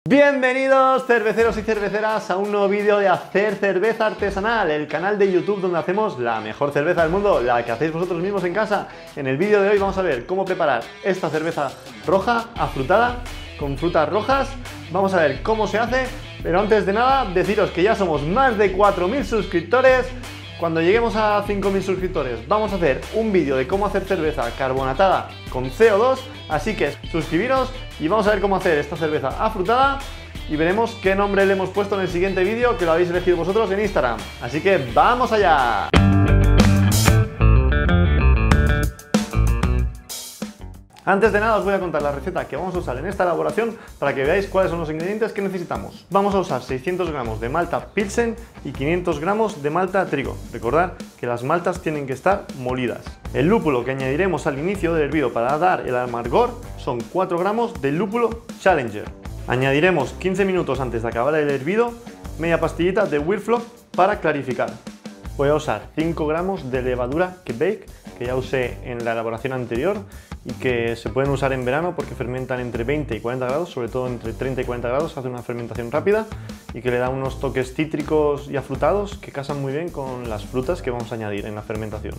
Bienvenidos cerveceros y cerveceras a un nuevo vídeo de Hacer Cerveza Artesanal, el canal de YouTube donde hacemos la mejor cerveza del mundo, la que hacéis vosotros mismos en casa. En el vídeo de hoy vamos a ver cómo preparar esta cerveza roja, afrutada, con frutas rojas. Vamos a ver cómo se hace, pero antes de nada deciros que ya somos más de 4.000 suscriptores. Cuando lleguemos a 5.000 suscriptores vamos a hacer un vídeo de cómo hacer cerveza carbonatada con CO2, así que suscribiros y vamos a ver cómo hacer esta cerveza afrutada y veremos qué nombre le hemos puesto en el siguiente vídeo, que lo habéis elegido vosotros en Instagram. Así que ¡vamos allá! Antes de nada os voy a contar la receta que vamos a usar en esta elaboración para que veáis cuáles son los ingredientes que necesitamos. Vamos a usar 600 gramos de malta Pilsen y 500 gramos de malta trigo. Recordad que las maltas tienen que estar molidas. El lúpulo que añadiremos al inicio del hervido para dar el amargor son 4 gramos de lúpulo Challenger. Añadiremos 15 minutos antes de acabar el hervido media pastillita de Whirlfloc para clarificar. Voy a usar 5 gramos de levadura Quebec, que ya usé en la elaboración anterior y que se pueden usar en verano porque fermentan entre 20 y 40 grados, sobre todo entre 30 y 40 grados, hace una fermentación rápida y que le da unos toques cítricos y afrutados que casan muy bien con las frutas que vamos a añadir en la fermentación.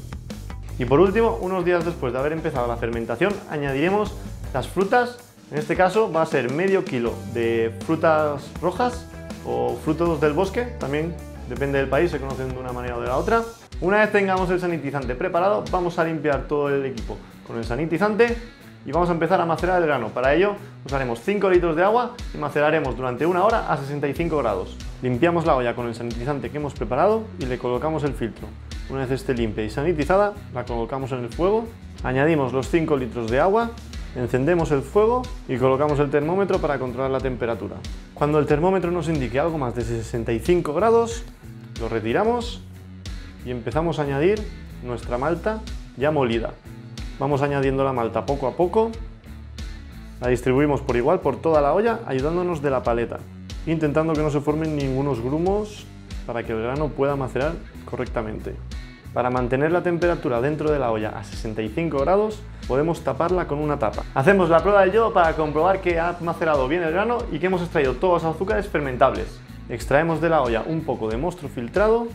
Y por último, unos días después de haber empezado la fermentación, añadiremos las frutas. En este caso va a ser medio kilo de frutas rojas o frutos del bosque, también depende del país, se conocen de una manera o de la otra. Una vez tengamos el sanitizante preparado, vamos a limpiar todo el equipo con el sanitizante y vamos a empezar a macerar el grano. Para ello usaremos 5 litros de agua y maceraremos durante una hora a 65 grados. Limpiamos la olla con el sanitizante que hemos preparado y le colocamos el filtro. Una vez esté limpia y sanitizada, la colocamos en el fuego, añadimos los 5 litros de agua, encendemos el fuego y colocamos el termómetro para controlar la temperatura. Cuando el termómetro nos indique algo más de 65 grados, lo retiramos y empezamos a añadir nuestra malta ya molida. Vamos añadiendo la malta poco a poco, la distribuimos por igual por toda la olla, ayudándonos de la paleta, intentando que no se formen ningunos grumos para que el grano pueda macerar correctamente. Para mantener la temperatura dentro de la olla a 65 grados, podemos taparla con una tapa. Hacemos la prueba del yodo para comprobar que ha macerado bien el grano y que hemos extraído todos los azúcares fermentables. Extraemos de la olla un poco de mosto filtrado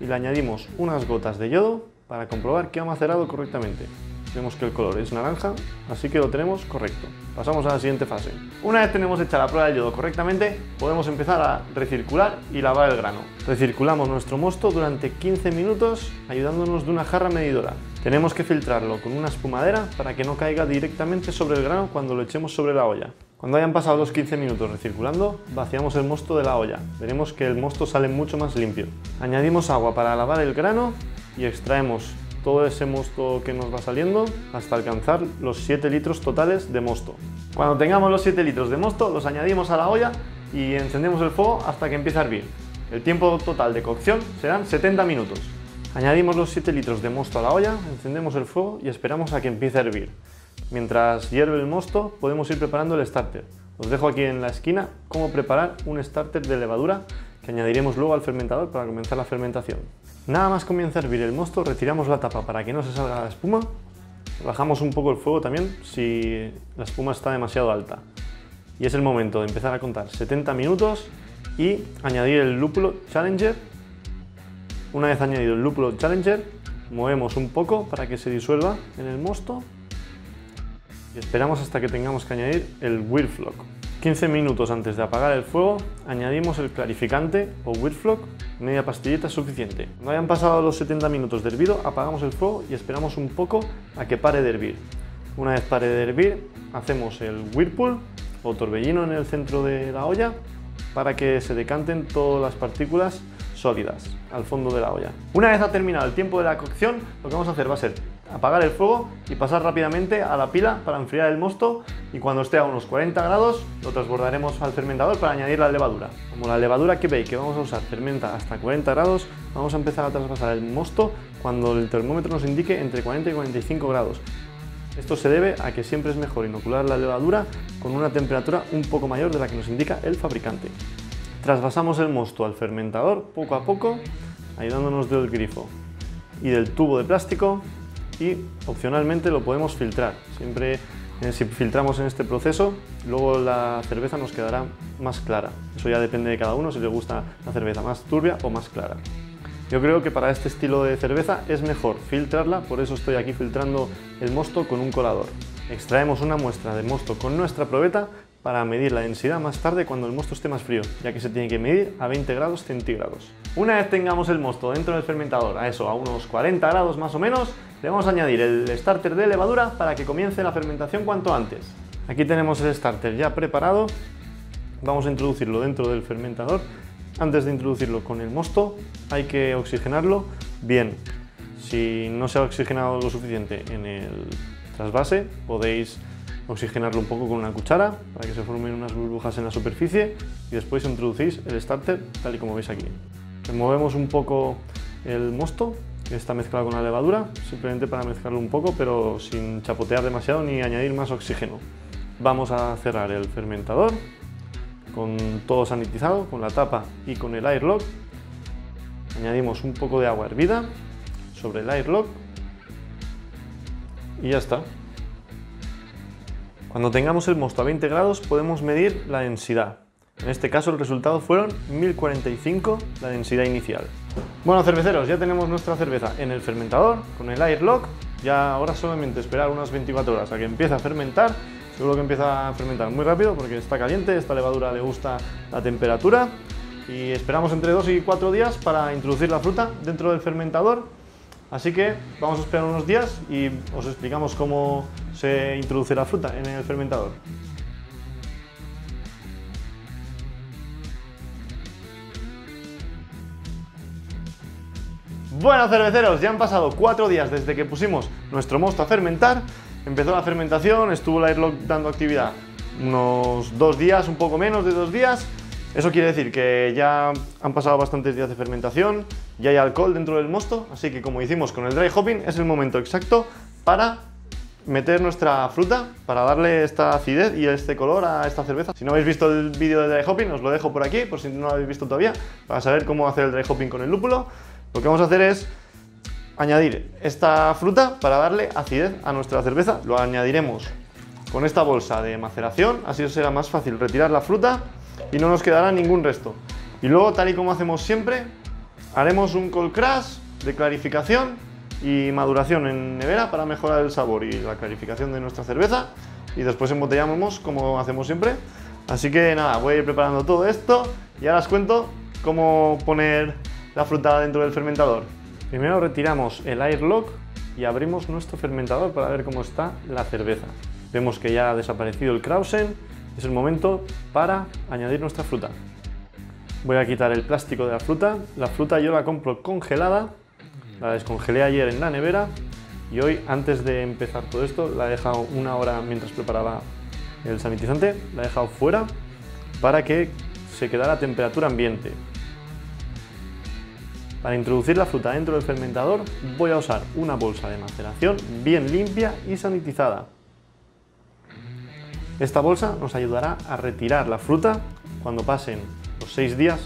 y le añadimos unas gotas de yodo para comprobar que ha macerado correctamente. Vemos que el color es naranja, así que lo tenemos correcto. Pasamos a la siguiente fase. Una vez tenemos hecha la prueba del yodo correctamente, podemos empezar a recircular y lavar el grano. Recirculamos nuestro mosto durante 15 minutos, ayudándonos de una jarra medidora. Tenemos que filtrarlo con una espumadera para que no caiga directamente sobre el grano cuando lo echemos sobre la olla. Cuando hayan pasado los 15 minutos recirculando, vaciamos el mosto de la olla. Veremos que el mosto sale mucho más limpio. Añadimos agua para lavar el grano y extraemos todo ese mosto que nos va saliendo hasta alcanzar los 7 litros totales de mosto. Cuando tengamos los 7 litros de mosto, los añadimos a la olla y encendemos el fuego hasta que empiece a hervir. El tiempo total de cocción serán 70 minutos. Añadimos los 7 litros de mosto a la olla, encendemos el fuego y esperamos a que empiece a hervir. Mientras hierve el mosto, podemos ir preparando el starter. Os dejo aquí en la esquina cómo preparar un starter de levadura que añadiremos luego al fermentador para comenzar la fermentación. Nada más comienza a hervir el mosto, retiramos la tapa para que no se salga la espuma. Bajamos un poco el fuego también si la espuma está demasiado alta. Y es el momento de empezar a contar 70 minutos y añadir el lúpulo Challenger. Una vez añadido el lúpulo Challenger, movemos un poco para que se disuelva en el mosto y esperamos hasta que tengamos que añadir el Whirlfloc. 15 minutos antes de apagar el fuego, añadimos el clarificante o Whirlfloc, media pastillita es suficiente. Cuando hayan pasado los 70 minutos de hervido, apagamos el fuego y esperamos un poco a que pare de hervir. Una vez pare de hervir, hacemos el whirlpool o torbellino en el centro de la olla para que se decanten todas las partículas sólidas al fondo de la olla. Una vez ha terminado el tiempo de la cocción, lo que vamos a hacer va a ser apagar el fuego y pasar rápidamente a la pila para enfriar el mosto, y cuando esté a unos 40 grados lo transbordaremos al fermentador para añadir la levadura. Como la levadura Quebec que vamos a usar fermenta hasta 40 grados, vamos a empezar a traspasar el mosto cuando el termómetro nos indique entre 40 y 45 grados. Esto se debe a que siempre es mejor inocular la levadura con una temperatura un poco mayor de la que nos indica el fabricante. Trasvasamos el mosto al fermentador poco a poco, ayudándonos del grifo y del tubo de plástico, y opcionalmente lo podemos filtrar. Siempre Si filtramos en este proceso, luego la cerveza nos quedará más clara. Eso ya depende de cada uno, si le gusta la cerveza más turbia o más clara. Yo creo que para este estilo de cerveza es mejor filtrarla, por eso estoy aquí filtrando el mosto con un colador. Extraemos una muestra de mosto con nuestra probeta para medir la densidad más tarde cuando el mosto esté más frío, ya que se tiene que medir a 20 grados centígrados. Una vez tengamos el mosto dentro del fermentador, a unos 40 grados más o menos, le vamos a añadir el starter de levadura para que comience la fermentación cuanto antes. Aquí tenemos el starter ya preparado, vamos a introducirlo dentro del fermentador. Antes de introducirlo con el mosto hay que oxigenarlo bien. Si no se ha oxigenado lo suficiente en el trasvase, podéis oxigenarlo un poco con una cuchara para que se formen unas burbujas en la superficie y después introducís el starter tal y como veis aquí. Removemos un poco el mosto que está mezclado con la levadura, simplemente para mezclarlo un poco pero sin chapotear demasiado ni añadir más oxígeno. Vamos a cerrar el fermentador con todo sanitizado, con la tapa y con el airlock. Añadimos un poco de agua hervida sobre el airlock y ya está. Cuando tengamos el mosto a 20 grados podemos medir la densidad. En este caso el resultado fueron 1045, la densidad inicial. Bueno, cerveceros, ya tenemos nuestra cerveza en el fermentador con el airlock. Ya ahora solamente esperar unas 24 horas a que empiece a fermentar. Seguro que empieza a fermentar muy rápido porque está caliente, esta levadura le gusta la temperatura. Y esperamos entre 2 y 4 días para introducir la fruta dentro del fermentador. Así que vamos a esperar unos días y os explicamos cómo se introduce la fruta en el fermentador. Bueno, cerveceros, ya han pasado 4 días desde que pusimos nuestro mosto a fermentar. Empezó la fermentación, estuvo el airlock dando actividad unos 2 días, un poco menos de 2 días. Eso quiere decir que ya han pasado bastantes días de fermentación, ya hay alcohol dentro del mosto, así que como hicimos con el dry hopping, es el momento exacto para meter nuestra fruta, para darle esta acidez y este color a esta cerveza. Si no habéis visto el vídeo de dry hopping, os lo dejo por aquí, por si no lo habéis visto todavía, para saber cómo hacer el dry hopping con el lúpulo. Lo que vamos a hacer es añadir esta fruta para darle acidez a nuestra cerveza. Lo añadiremos con esta bolsa de maceración, así os será más fácil retirar la fruta y no nos quedará ningún resto. Y luego, tal y como hacemos siempre, haremos un cold crash de clarificación y maduración en nevera para mejorar el sabor y la clarificación de nuestra cerveza, y después embotellamos como hacemos siempre. Así que nada, voy a ir preparando todo esto y ahora os cuento cómo poner la fruta dentro del fermentador. Primero retiramos el airlock y abrimos nuestro fermentador para ver cómo está la cerveza. Vemos que ya ha desaparecido el Krausen. Es el momento para añadir nuestra fruta. Voy a quitar el plástico de la fruta. La fruta yo la compro congelada, la descongelé ayer en la nevera y hoy, antes de empezar todo esto, la he dejado una hora mientras preparaba el sanitizante, la he dejado fuera para que se quedara a temperatura ambiente. Para introducir la fruta dentro del fermentador voy a usar una bolsa de maceración bien limpia y sanitizada. Esta bolsa nos ayudará a retirar la fruta cuando pasen los 6 días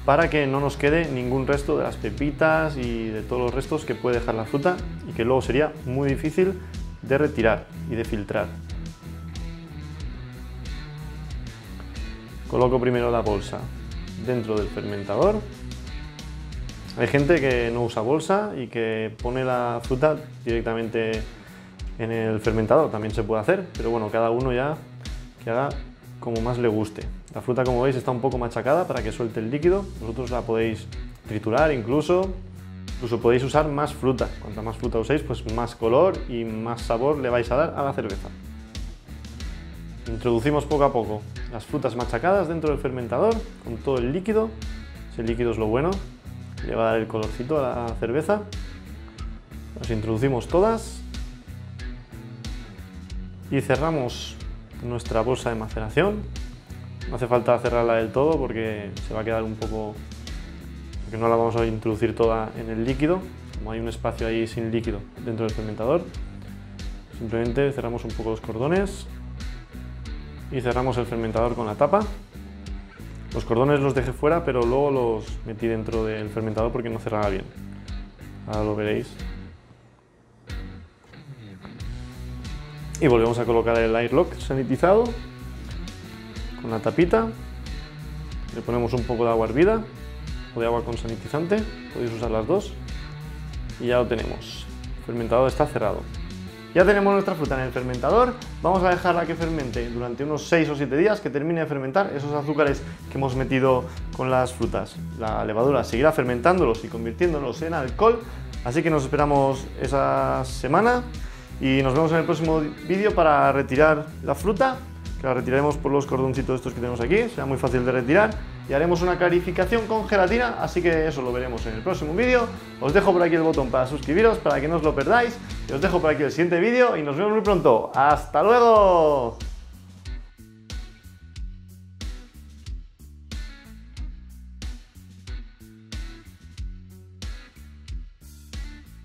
para que no nos quede ningún resto de las pepitas y de todos los restos que puede dejar la fruta y que luego sería muy difícil de retirar y de filtrar. Coloco primero la bolsa dentro del fermentador. Hay gente que no usa bolsa y que pone la fruta directamente en el fermentador, también se puede hacer, pero bueno, cada uno ya que haga como más le guste. La fruta, como veis, está un poco machacada para que suelte el líquido. Vosotros la podéis triturar incluso podéis usar más fruta. Cuanta más fruta uséis, pues más color y más sabor le vais a dar a la cerveza. Introducimos poco a poco las frutas machacadas dentro del fermentador con todo el líquido. Ese líquido es lo bueno, le va a dar el colorcito a la cerveza. Las introducimos todas y cerramos nuestra bolsa de maceración. No hace falta cerrarla del todo porque se va a quedar un poco, porque no la vamos a introducir toda en el líquido, como hay un espacio ahí sin líquido dentro del fermentador. Simplemente cerramos un poco los cordones y cerramos el fermentador con la tapa. Los cordones los dejé fuera, pero luego los metí dentro del fermentador porque no cerraba bien. Ahora lo veréis. Y volvemos a colocar el airlock sanitizado con la tapita. Le ponemos un poco de agua hervida o de agua con sanitizante, podéis usar las dos. Y ya lo tenemos, el fermentador está cerrado. Ya tenemos nuestra fruta en el fermentador, vamos a dejarla que fermente durante unos 6 o 7 días, que termine de fermentar esos azúcares que hemos metido con las frutas. La levadura seguirá fermentándolos y convirtiéndolos en alcohol, así que nos esperamos esa semana y nos vemos en el próximo vídeo para retirar la fruta, que la retiraremos por los cordoncitos estos que tenemos aquí, será muy fácil de retirar, y haremos una clarificación con gelatina, así que eso lo veremos en el próximo vídeo. Os dejo por aquí el botón para suscribiros, para que no os lo perdáis, y os dejo por aquí el siguiente vídeo y nos vemos muy pronto. ¡Hasta luego!